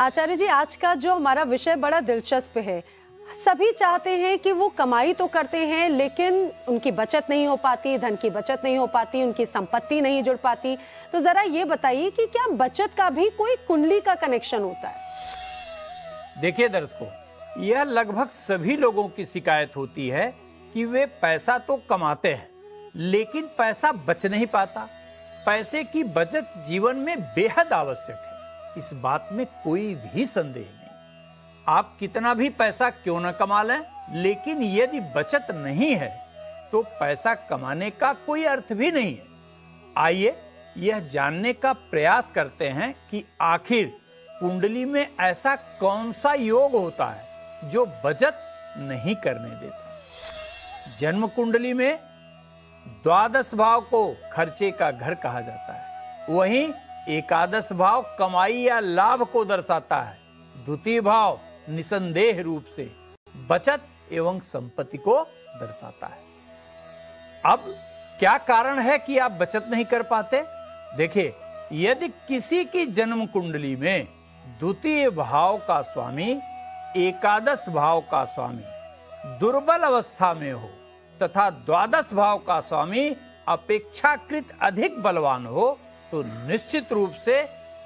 आचार्य जी, आज का जो हमारा विषय बड़ा दिलचस्प है। सभी चाहते हैं कि वो कमाई तो करते हैं, लेकिन उनकी बचत नहीं हो पाती, धन की बचत नहीं हो पाती, उनकी संपत्ति नहीं जुड़ पाती। तो जरा ये बताइए कि क्या बचत का भी कोई कुंडली का कनेक्शन होता है? देखिए दर्शकों, यह लगभग सभी लोगों की शिकायत होती है कि वे पैसा तो कमाते हैं, लेकिन पैसा बच नहीं पाता। पैसे की बचत जीवन में बेहद आवश्यक है, इस बात में कोई भी संदेह नहीं। आप कितना भी पैसा क्यों न कमा लें, लेकिन यदि बचत नहीं है तो पैसा कमाने का कोई अर्थ भी नहीं है। आइए यह जानने का प्रयास करते हैं कि आखिर कुंडली में ऐसा कौन सा योग होता है जो बचत नहीं करने देता। जन्म कुंडली में द्वादश भाव को खर्चे का घर कहा जाता है, वहीं एकादश भाव कमाई या लाभ को दर्शाता है। द्वितीय भाव निसंदेह रूप से बचत एवं संपत्ति को दर्शाता है। अब क्या कारण है कि आप बचत नहीं कर पाते? देखिए, यदि किसी की जन्म कुंडली में द्वितीय भाव का स्वामी एकादश भाव का स्वामी दुर्बल अवस्था में हो तथा द्वादश भाव का स्वामी अपेक्षाकृत अधिक बलवान हो, तो निश्चित रूप से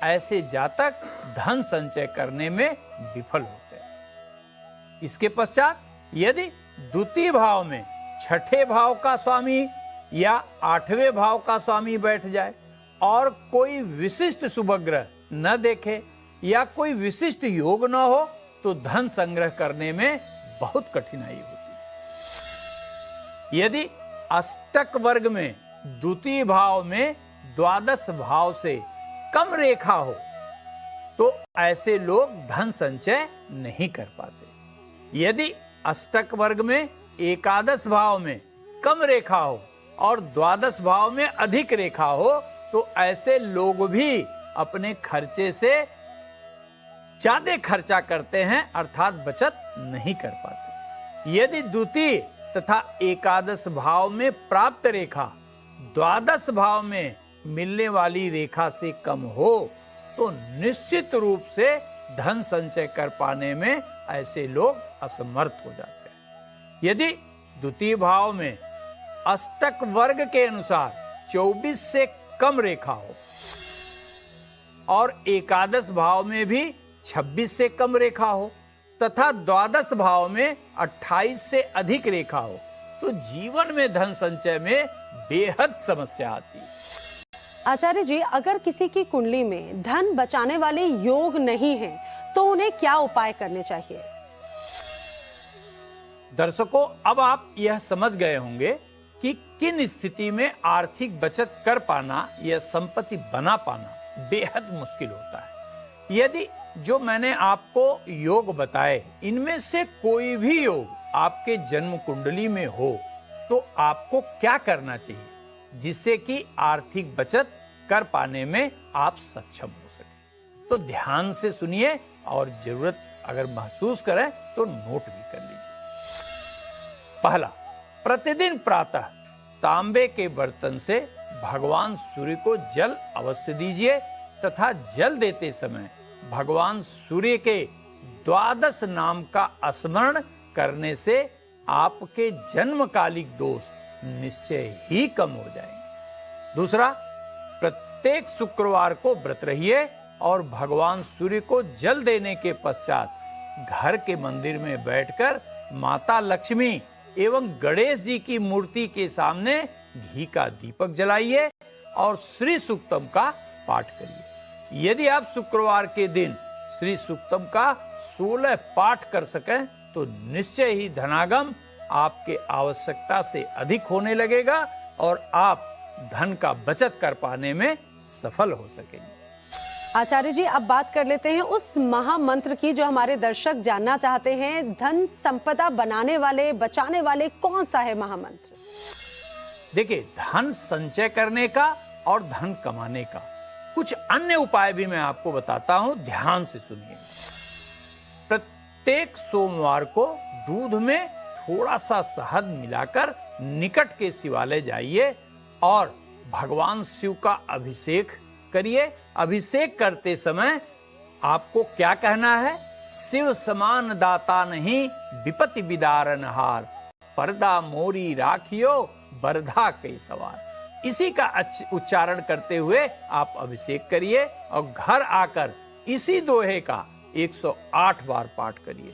ऐसे जातक धन संचय करने में विफल होते हैं। इसके पश्चात यदि द्वितीय भाव में छठे भाव का स्वामी या आठवें भाव का स्वामी बैठ जाए और कोई विशिष्ट शुभग्रह न देखे या कोई विशिष्ट योग न हो, तो धन संग्रह करने में बहुत कठिनाई होती है। यदि अष्टक वर्ग में द्वितीय भाव में द्वादश भाव से कम रेखा हो, तो ऐसे लोग धन संचय नहीं कर पाते। यदि अष्टक वर्ग में एकादश भाव में कम रेखा हो और द्वादश भाव में अधिक रेखा हो, तो ऐसे लोग भी अपने खर्चे से ज्यादा खर्चा करते हैं, अर्थात बचत नहीं कर पाते। यदि द्वितीय तथा एकादश भाव में प्राप्त रेखा द्वादश भाव में मिलने वाली रेखा से कम हो, तो निश्चित रूप से धन संचय कर पाने में ऐसे लोग असमर्थ हो जाते हैं। यदि द्वितीय भाव में अष्टक वर्ग के अनुसार 24 से कम रेखा हो और एकादश भाव में भी 26 से कम रेखा हो तथा द्वादश भाव में 28 से अधिक रेखा हो, तो जीवन में धन संचय में बेहद समस्या आती है। आचार्य जी, अगर किसी की कुंडली में धन बचाने वाले योग नहीं हैं, तो उन्हें क्या उपाय करने चाहिए? दर्शकों, अब आप यह समझ गए होंगे कि किन स्थिति में आर्थिक बचत कर पाना या संपत्ति बना पाना बेहद मुश्किल होता है। यदि जो मैंने आपको योग बताए, इनमें से कोई भी योग आपके जन्म कुंडली में हो, तो आपको क्या करना चाहिए जिससे कि आर्थिक बचत कर पाने में आप सक्षम हो सके? तो ध्यान से सुनिए और जरूरत अगर महसूस करें तो नोट भी कर लीजिए। पहला, प्रतिदिन प्रातः तांबे के बर्तन से भगवान सूर्य को जल अवश्य दीजिए तथा जल देते समय भगवान सूर्य के द्वादश नाम का स्मरण करने से आपके जन्मकालिक दोष निश्चय ही कम हो जाएंगे। दूसरा, प्रत्येक शुक्रवार को व्रत रहिए और भगवान सूर्य को जल देने के पश्चात घर के मंदिर में बैठकर माता लक्ष्मी एवं गणेश जी की मूर्ति के सामने घी का दीपक जलाइए और श्री सूक्तम का पाठ करिए। यदि आप शुक्रवार के दिन श्री सूक्तम का 16 पाठ कर सकें, तो निश्चय ही धनागम आपके आवश्यकता से अधिक होने लगेगा और आप धन का बचत कर पाने में सफल हो सकेंगे। आचार्य जी, अब बात कर लेते हैं उस महामंत्र की जो हमारे दर्शक जानना चाहते हैं। धन संपदा बनाने वाले, बचाने वाले कौन सा है महामंत्र? देखिए, धन संचय करने का और धन कमाने का कुछ अन्य उपाय भी मैं आपको बताता हूं, ध्यान से सुनिए। प्रत्येक सोमवार को दूध में थोड़ा सा शहद मिलाकर निकट के शिवालय जाइए और भगवान शिव का अभिषेक करिए। अभिषेक करते समय आपको क्या कहना है? शिव समान दाता नहीं, विपत्ति बिदारन हार, पर्दा मोरी राखियो, बरधा कई सवार। इसी का उच्चारण करते हुए आप अभिषेक करिए और घर आकर इसी दोहे का 108 बार पाठ करिए।